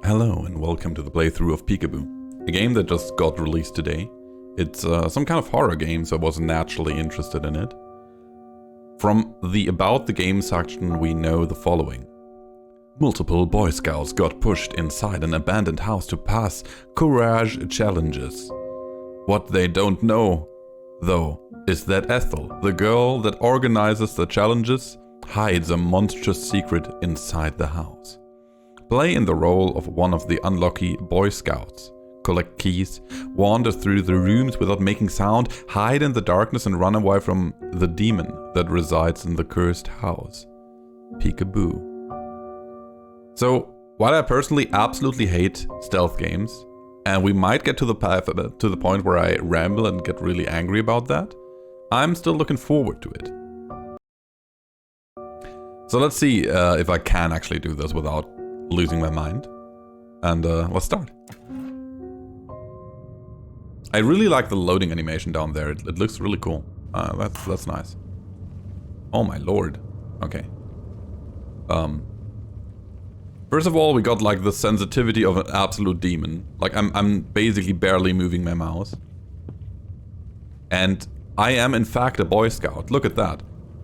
Hello and welcome to the playthrough of Peekaboo, a game that just got released today. It's some kind of horror game, so I was naturally interested in it. From the About the Game section we know the following. Multiple Boy Scouts got pushed inside an abandoned house to pass courage challenges. What they don't know, though, is that Ethel, the girl that organizes the challenges, hides a monstrous secret inside the house. Play in the role of one of the unlucky Boy Scouts. Collect keys, wander through the rooms without making sound, hide in the darkness and run away from the demon that resides in the cursed house. Peekaboo. So, while I personally absolutely hate stealth games, and we might get to the point where I ramble and get really angry about that, I'm still looking forward to it. So let's see if I can actually do this without losing my mind. And let's start. I really like the loading animation down there. It looks really cool. That's nice. Oh my lord. Okay. First of all, we got like the sensitivity of an absolute demon. Like I'm basically barely moving my mouse. And I am in fact a Boy Scout. Look at that.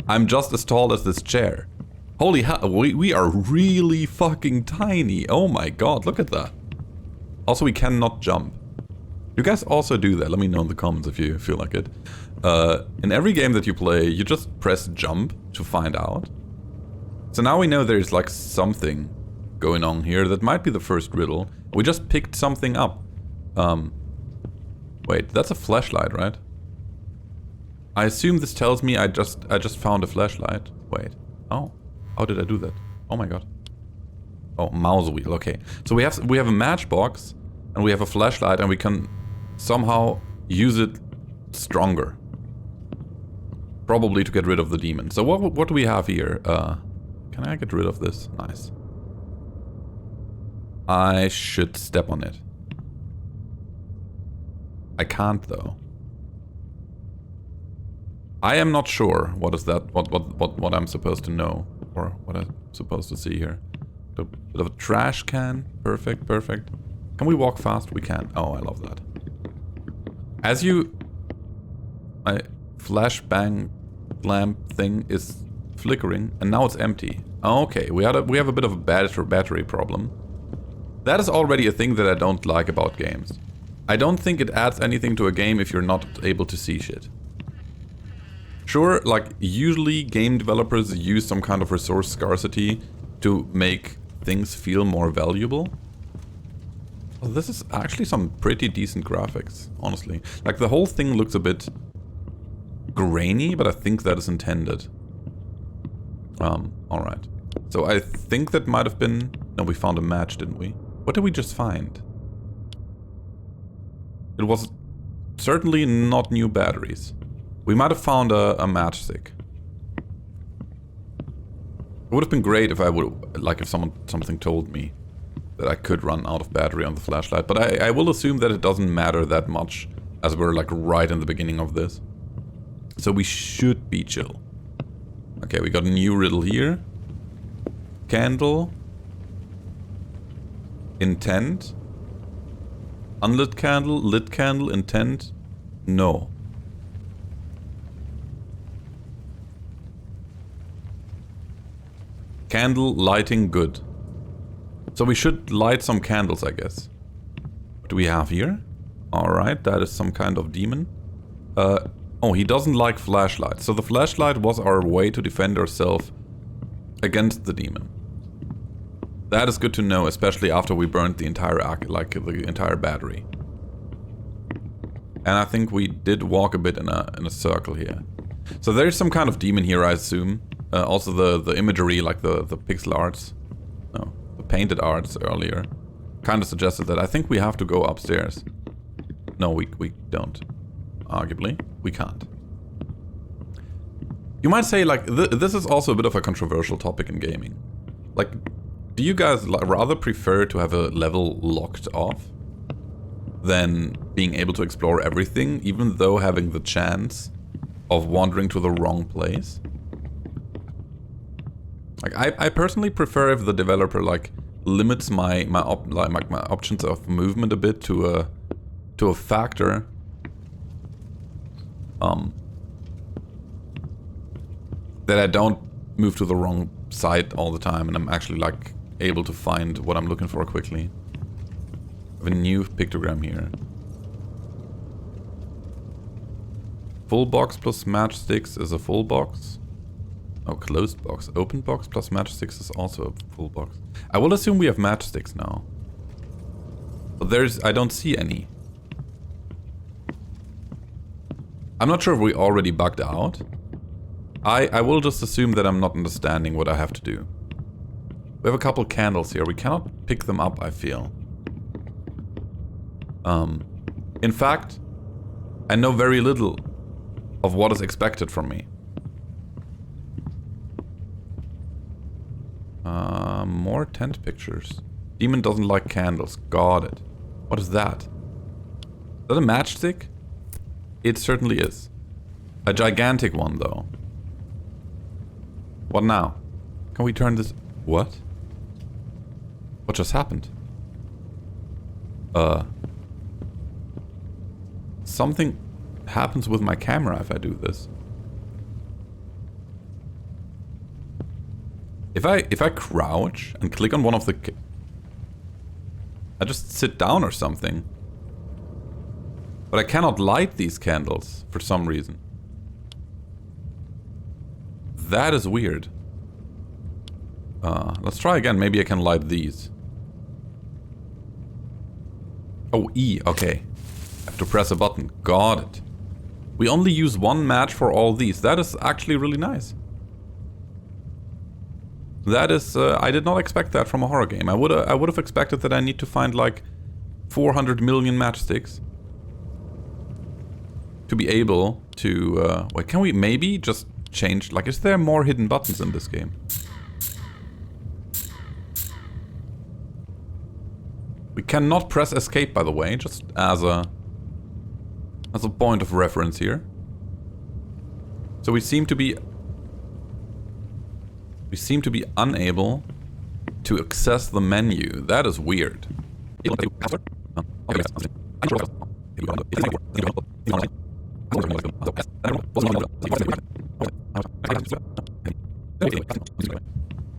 I'm just as tall as this chair. Holy hell, we are really fucking tiny. Oh my god, look at that. Also, we cannot jump. You guys also do that. Let me know in the comments if you feel like it. In every game that you play, you just press jump to find out. So now we know there's like something going on here that might be the first riddle. We just picked something up. Wait, that's a flashlight, right? I assume this tells me I just found a flashlight. Wait. Oh. How did I do that? Oh my god. Oh, mouse wheel. Okay. So we have a matchbox and we have a flashlight and we can somehow use it stronger. Probably to get rid of the demon. So what do we have here? Can I get rid of this? Nice. I should step on it. I can't though. I am not sure what is that what I'm supposed to know or what I'm supposed to see here. A bit of a trash can. Perfect, perfect. Can we walk fast? We can. Oh, I love that. As you... My flashbang lamp thing is flickering and now it's empty. Okay, we have a bit of a battery problem. That is already a thing that I don't like about games. I don't think it adds anything to a game if you're not able to see shit. Sure, like, usually game developers use some kind of resource scarcity to make things feel more valuable. Well, this is actually some pretty decent graphics, honestly. Like, the whole thing looks a bit grainy, but I think that is intended. Alright. So I think that might have been... No, we found a match, didn't we? What did we just find? It was certainly not new batteries. We might have found a matchstick. It would have been great if I would, like, if something told me that I could run out of battery on the flashlight. But I will assume that it doesn't matter that much, as we're like right in the beginning of this. So we should be chill. Okay, we got a new riddle here. Candle. Intent. Unlit candle, lit candle, intent. No. Candle lighting good. So we should light some candles, I guess. What do we have here? Alright, that is some kind of demon. Oh, he doesn't like flashlights. So the flashlight was our way to defend ourselves against the demon. That is good to know, especially after we burned the entire the entire battery. And I think we did walk a bit in a circle here. So there's some kind of demon here, I assume. Also the imagery, like the pixel arts, no, the painted arts earlier, kind of suggested that I think we have to go upstairs. No, we don't. Arguably, we can't. You might say, like, this is also a bit of a controversial topic in gaming. Like, do you guys rather prefer to have a level locked off than being able to explore everything, even though having the chance of wandering to the wrong place? Like, I personally prefer if the developer, like, limits my options of movement a bit to a factor. That I don't move to the wrong side all the time, and I'm actually like able to find what I'm looking for quickly. I have a new pictogram here. Full box plus matchsticks is a full box. Oh, closed box. Open box plus matchsticks is also a full box. I will assume we have matchsticks now. But I don't see any. I'm not sure if we already bugged out. I will just assume that I'm not understanding what I have to do. We have a couple candles here. We cannot pick them up, I feel. In fact, I know very little of what is expected from me. More tent pictures. Demon doesn't like candles. Got it. What is that? Is that a matchstick? It certainly is. A gigantic one, though. What now? Can we turn this... What? What just happened? Something happens with my camera if I do this. If I crouch and click on one of the... I just sit down or something. But I cannot light these candles for some reason. That is weird. Let's try again. Maybe I can light these. Oh, E. Okay. I have to press a button. Got it. We only use one match for all these. That is actually really nice. That is... I did not expect that from a horror game. I would have expected that I need to find like 400 million matchsticks to be able to... wait, can we maybe just change... Like, is there more hidden buttons in this game? We cannot press escape, by the way, just as a point of reference here. So we seem to be unable to access the menu. That is weird.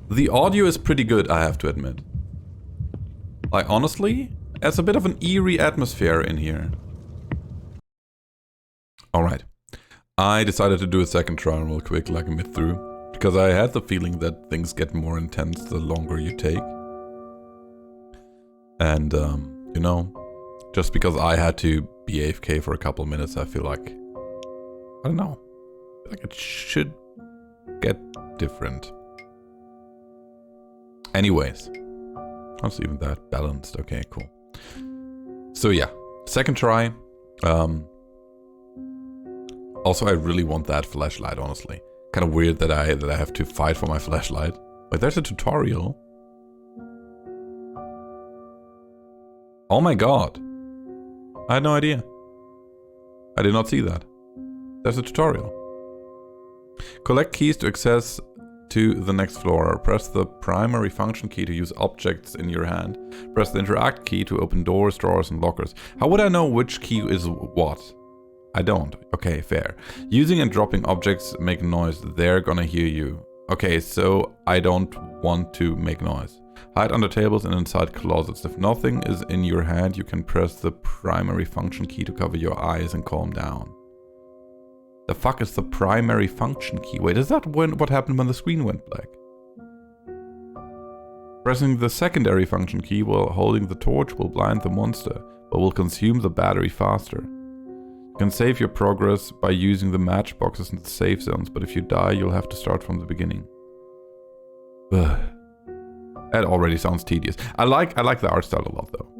The audio is pretty good, I have to admit. Like, honestly, there's a bit of an eerie atmosphere in here. Alright. I decided to do a second try real quick, like mid through. Because I had the feeling that things get more intense the longer you take. And, you know, just because I had to be AFK for a couple minutes, I feel like... I don't know. I feel like it should get different. Anyways. How's even that balanced? Okay, cool. So yeah, second try. Also, I really want that flashlight, honestly. Kind of weird that I have to fight for my flashlight. Wait, there's a tutorial. Oh my god. I had no idea. I did not see that. There's a tutorial. Collect keys to access to the next floor. Press the primary function key to use objects in your hand. Press the interact key to open doors, drawers, and lockers. How would I know which key is what? I don't. Okay, fair. Using and dropping objects make noise. They're gonna hear you. Okay, so I don't want to make noise. Hide under tables and inside closets. If nothing is in your hand, you can press the primary function key to cover your eyes and calm down. The fuck is the primary function key? Wait, is that what happened when the screen went black? Pressing the secondary function key while holding the torch will blind the monster, but will consume the battery faster. You can save your progress by using the matchboxes in the safe zones, but if you die, you'll have to start from the beginning. Ugh. That already sounds tedious. I like the art style a lot, though.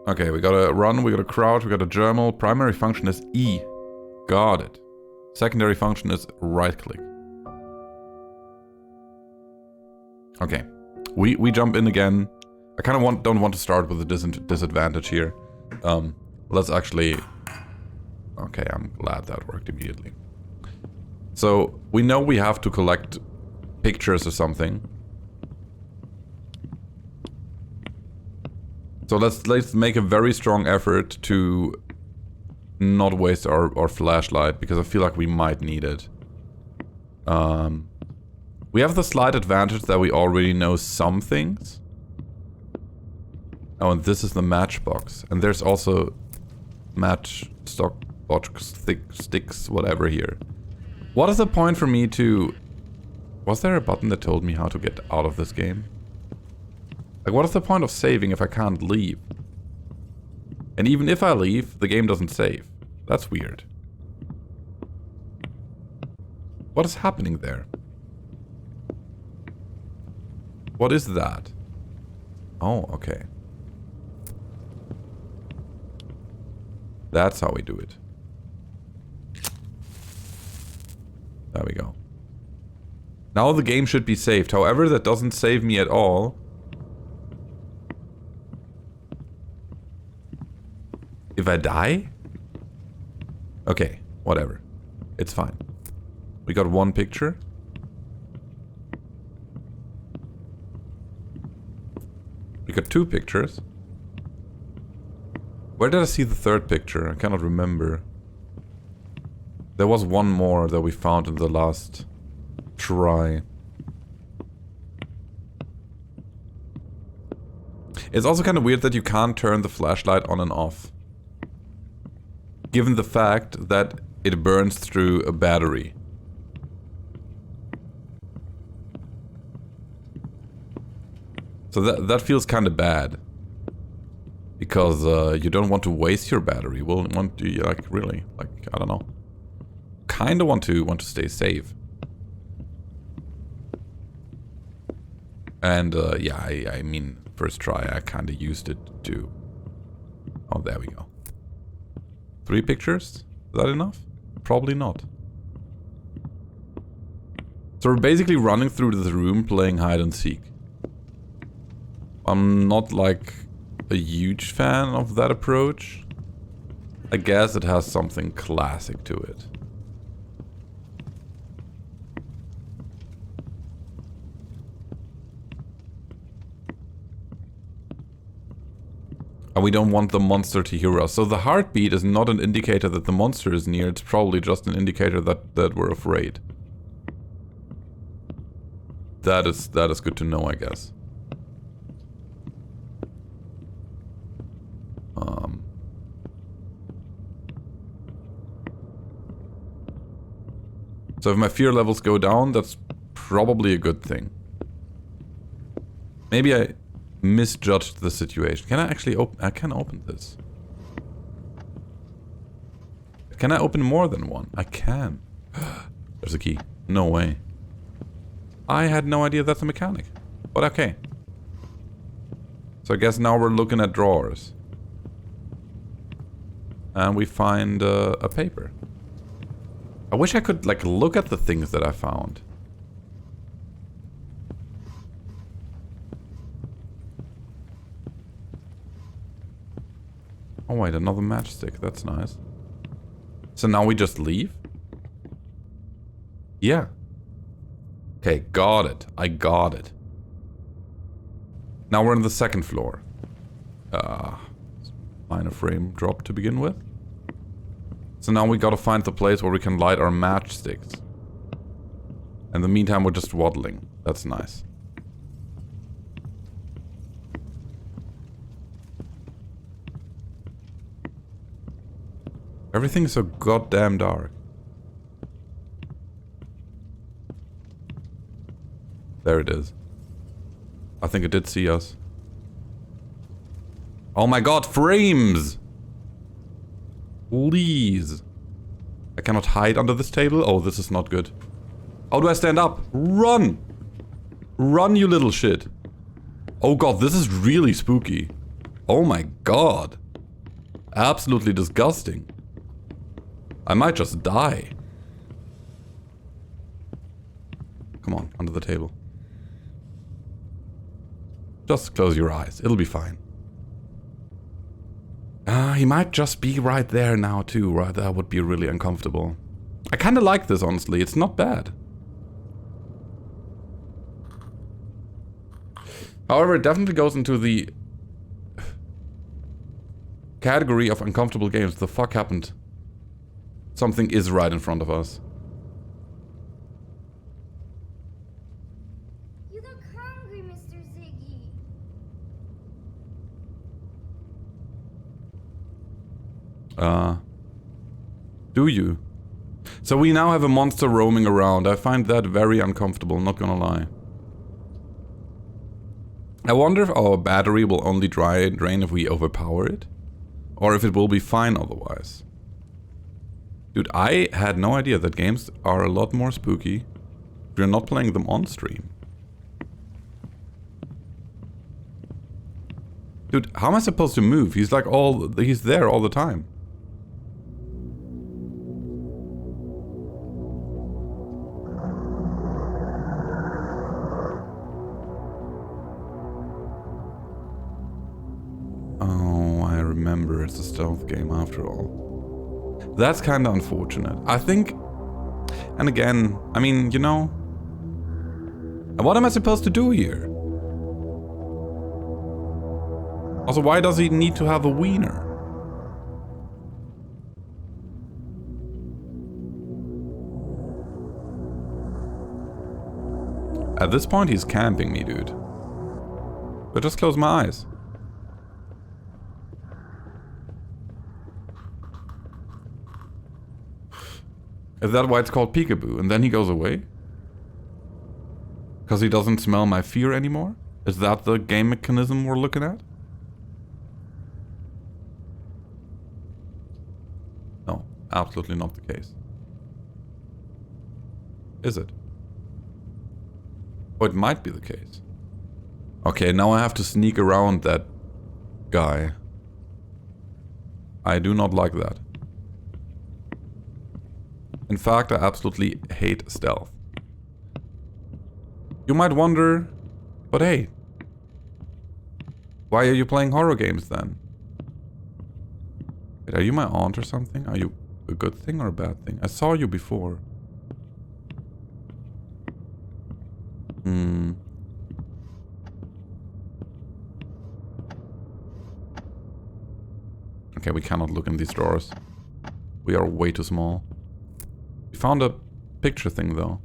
Okay, we gotta run, we gotta crouch, we gotta journal. Primary function is E. Got it. Secondary function is right click. Okay. We jump in again. I kind of don't want to start with a disadvantage here. Let's actually... Okay, I'm glad that worked immediately. So, We know we have to collect pictures or something. So let's make a very strong effort to not waste our flashlight, because I feel like we might need it. We have the slight advantage that we already know some things. Oh, and this is the matchbox. And there's also sticks, whatever here. What is the point for me to... Was there a button that told me how to get out of this game? Like, what is the point of saving if I can't leave? And even if I leave, the game doesn't save. That's weird. What is happening there? What is that? Oh, okay. That's how we do it. There we go. Now the game should be saved. However, that doesn't save me at all. If I die? Okay, whatever. It's fine. We got one picture. We got two pictures. Where did I see the third picture? I cannot remember. There was one more that we found in the last try. It's also kind of weird that you can't turn the flashlight on and off, given the fact that it burns through a battery. So that feels kind of bad. Because you don't want to waste your battery. You will want to, like, really, like, I don't know. Kind of want to stay safe. And yeah, I mean, first try, I kind of used it to... Oh, there we go. 3 pictures? Is that enough? Probably not. So we're basically running through the room playing hide and seek. I'm not like a huge fan of that approach. I guess it has something classic to it. And we don't want the monster to hear us. So the heartbeat is not an indicator that the monster is near. It's probably just an indicator that we're afraid. That is good to know, I guess. So if my fear levels go down, that's probably a good thing. Maybe I misjudged the situation. Can I actually open... I can open this. Can I open more than one? I can. There's a key. No way. I had no idea that's a mechanic. But okay. So I guess now we're looking at drawers. And we find a paper. I wish I could, like, look at the things that I found. Oh wait, another matchstick. That's nice. So now we just leave? Yeah. Okay, got it. I got it. Now we're on the second floor. Minor frame drop to begin with. So now we gotta find the place where we can light our matchsticks. In the meantime, we're just waddling. That's nice. Everything's so goddamn dark. There it is. I think it did see us. Oh my god, frames! Please. I cannot hide under this table? Oh, this is not good. How do I stand up? Run! Run, you little shit. Oh god, this is really spooky. Oh my god. Absolutely disgusting. I might just die. Come on, under the table. Just close your eyes. It'll be fine. He might just be right there now too, right? That would be really uncomfortable. I kind of like this, honestly. It's not bad. However, it definitely goes into the category of uncomfortable games. The fuck happened? Something is right in front of us. You look hungry, Mr. Ziggy. Do you? So we now have a monster roaming around. I find that very uncomfortable, not gonna lie. I wonder if our battery will only drain if we overpower it? Or if it will be fine otherwise. Dude, I had no idea that games are a lot more spooky if you're not playing them on stream. Dude, how am I supposed to move? He's like he's there all the time. It's a stealth game after all. That's kinda unfortunate. I think... And again, I mean, you know... What am I supposed to do here? Also, why does he need to have a wiener? At this point, he's camping me, dude. But just close my eyes. Is that why it's called Peekaboo? And then he goes away? Because he doesn't smell my fear anymore? Is that the game mechanism we're looking at? No, absolutely not the case. Is it? Oh, it might be the case. Okay, now I have to sneak around that guy. I do not like that. In fact, I absolutely hate stealth. You might wonder, but hey, why are you playing horror games then? Wait, are you my aunt or something? Are you a good thing or a bad thing? I saw you before. Okay, we cannot look in these drawers. We are way too small. We found a picture thing though.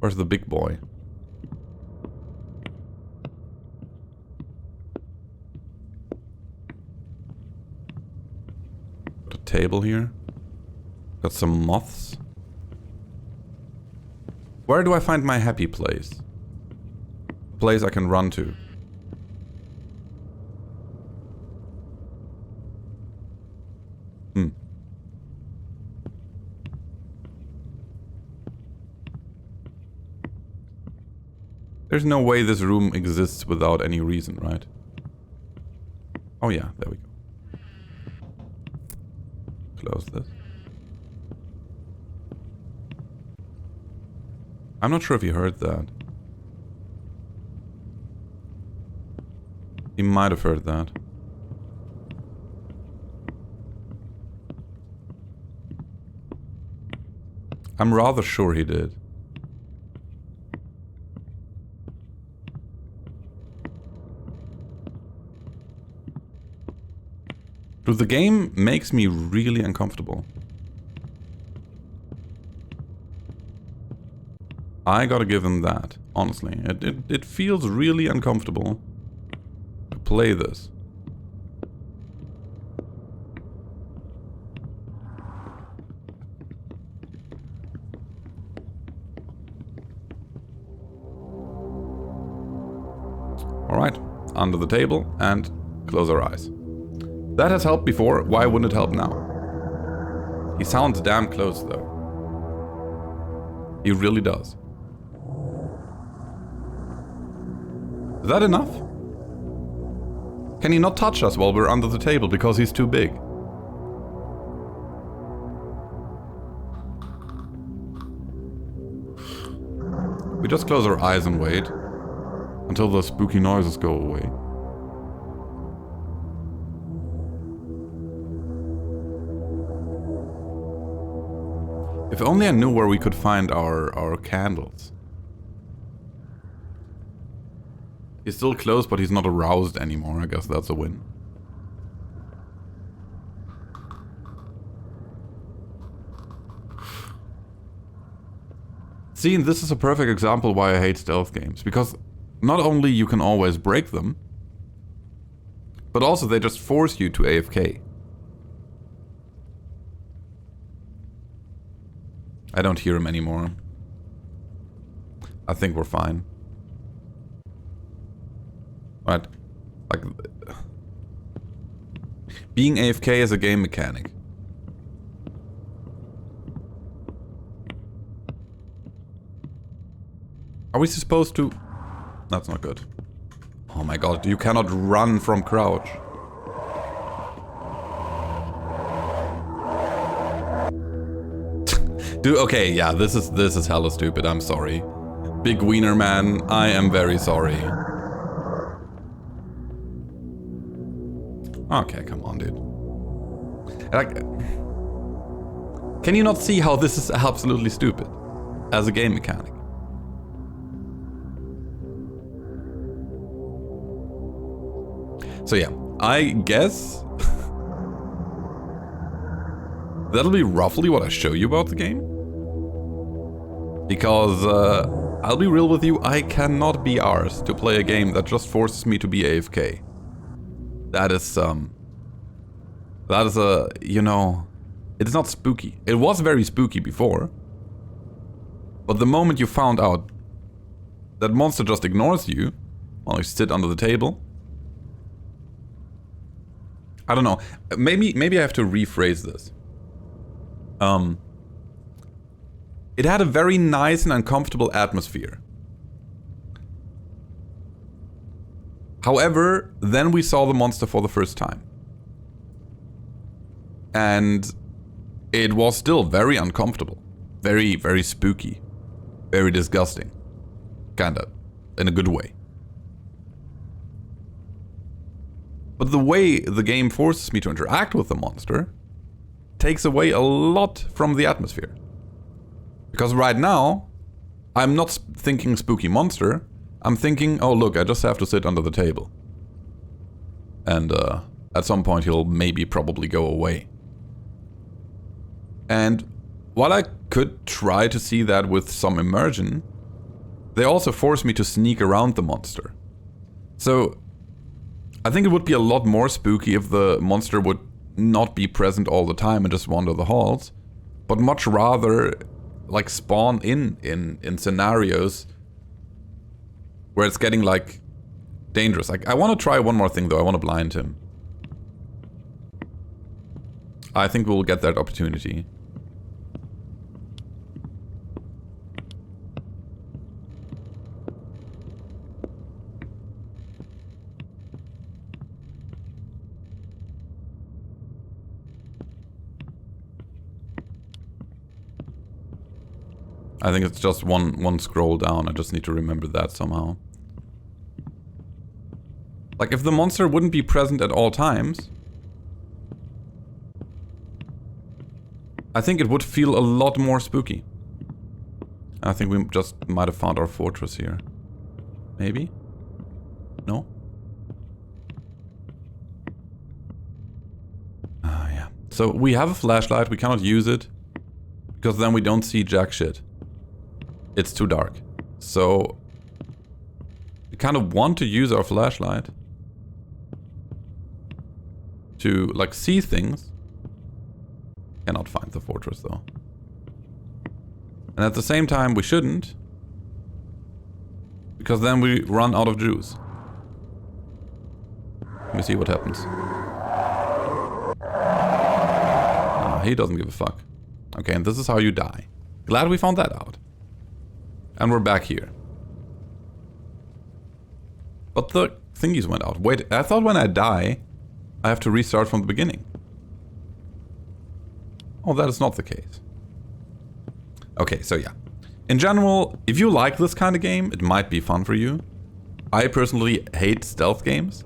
Where's the big boy? Got a table here. Got some moths. Where do I find my happy place? A place I can run to. There's no way this room exists without any reason, right? Oh yeah, there we go. Close this. I'm not sure if he heard that. He might have heard that. I'm rather sure he did. Dude, the game makes me really uncomfortable. I gotta give him that, honestly. It feels really uncomfortable to play this. Alright, under the table and close our eyes. That has helped before, why wouldn't it help now? He sounds damn close though. He really does. Is that enough? Can he not touch us while we're under the table because he's too big? We just close our eyes and wait until the spooky noises go away. If only I knew where we could find our candles. He's still close, but he's not aroused anymore. I guess that's a win. See, this is a perfect example why I hate stealth games. Because not only you can always break them, but also they just force you to AFK. I don't hear him anymore. I think we're fine. Right. Like, being AFK is a game mechanic. Are we supposed to... That's not good. Oh my god, you cannot run from crouch. Dude, okay, yeah, this is hella stupid, I'm sorry. Big wiener man, I am very sorry. Okay, come on, dude. Like, can you not see how this is absolutely stupid as a game mechanic? So yeah, I guess that'll be roughly what I show you about the game. Because I'll be real with you, I cannot be arsed to play a game that just forces me to be AFK. That is a, you know, it's not spooky. It was very spooky before. But the moment you found out that monster just ignores you while you sit under the table, I don't know. Maybe I have to rephrase this. It had a very nice and uncomfortable atmosphere. However, then we saw the monster for the first time. And it was still very uncomfortable. Very, very spooky. Very disgusting. Kinda. In a good way. But the way the game forces me to interact with the monster takes away a lot from the atmosphere. Because right now, I'm not thinking spooky monster. I'm thinking, oh look, I just have to sit under the table. And at some point he'll maybe probably go away. And while I could try to see that with some immersion, they also force me to sneak around the monster. So I think it would be a lot more spooky if the monster would not be present all the time and just wander the halls, but much rather like spawn in scenarios where it's getting like dangerous. Like I want to try one more thing though. I want to blind him. I think we'll get that opportunity. I think it's just one scroll down. I just need to remember that somehow. Like, if the monster wouldn't be present at all times, I think it would feel a lot more spooky. I think we just might have found our fortress here. Maybe? No? Yeah. So we have a flashlight. We cannot use it because then we don't see jack shit. It's too dark. So we kind of want to use our flashlight to like see things. Cannot find the fortress though. And at the same time we shouldn't, because then we run out of juice. Let me see what happens. He doesn't give a fuck. Okay, and this is how you die. Glad we found that out. And we're back here. But the thingies went out. Wait, I thought when I die, I have to restart from the beginning. Oh, that is not the case. Okay, so yeah. In general, if you like this kind of game, it might be fun for you. I personally hate stealth games.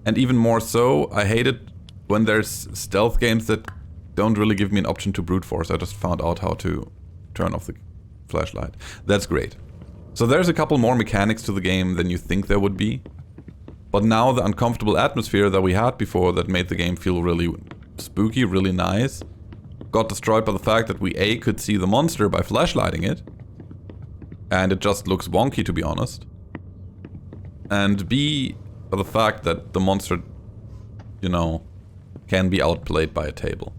And even more so, I hate it when there's stealth games that don't really give me an option to brute force. I just found out how to turn off the flashlight. That's great. So there's a couple more mechanics to the game than you think there would be. But now the uncomfortable atmosphere that we had before that made the game feel really spooky, really nice, got destroyed by the fact that we A, could see the monster by flashlighting it. And it just looks wonky, to be honest. And B, by the fact that the monster, you know, can be outplayed by a table.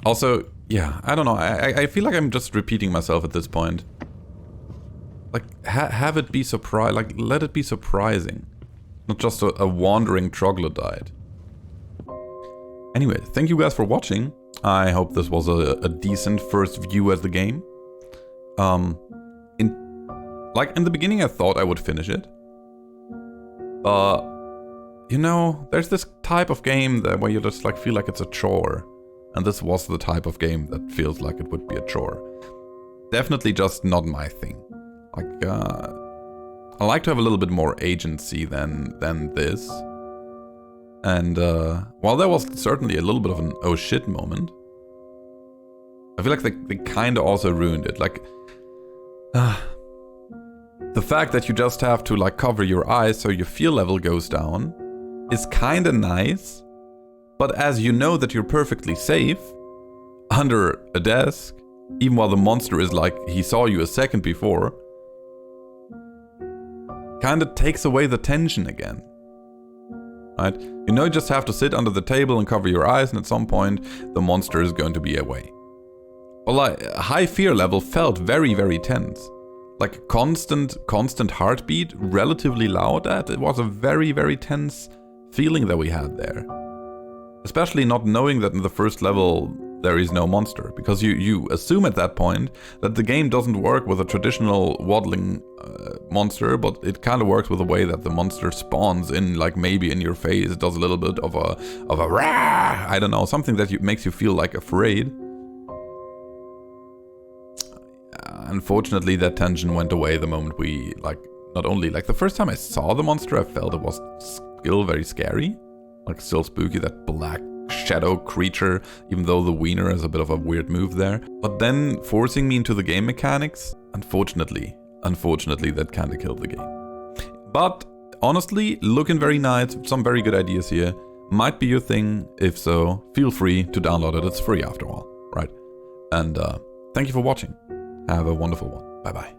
Also, yeah, I don't know, I feel like I'm just repeating myself at this point. Like, have it be surprise, like, let it be surprising. Not just a wandering troglodyte. Anyway, thank you guys for watching. I hope this was a decent first view at the game. In the beginning I thought I would finish it. But, you know, there's this type of game that where you just like feel like it's a chore. And this was the type of game that feels like it would be a chore. Definitely just not my thing. Like, I like to have a little bit more agency than this. And, while there was certainly a little bit of an oh shit moment, I feel like they kinda also ruined it. Like, the fact that you just have to like cover your eyes so your fear level goes down is kinda nice. But as you know that you're perfectly safe, under a desk, even while the monster is like, he saw you a second before, kinda takes away the tension again. Right? You know you just have to sit under the table and cover your eyes, and at some point the monster is going to be away. Well, like, high fear level felt very, very tense. Like constant heartbeat, relatively loud. It was a very, very tense feeling that we had there. Especially not knowing that in the first level there is no monster, because you assume at that point that the game doesn't work with a traditional waddling monster, but it kind of works with the way that the monster spawns in, like maybe in your face. It does a little bit of a rah, I don't know, something that makes you feel like afraid. Unfortunately, that tension went away the moment we, like, not only, like the first time I saw the monster, I felt it was still very scary. Like still spooky, that black shadow creature, even though the wiener is a bit of a weird move there. But then forcing me into the game mechanics, unfortunately, that kind of killed the game. But honestly, looking very nice, some very good ideas here. Might be your thing. If so, feel free to download it. It's free after all, right? And thank you for watching. Have a wonderful one. Bye bye.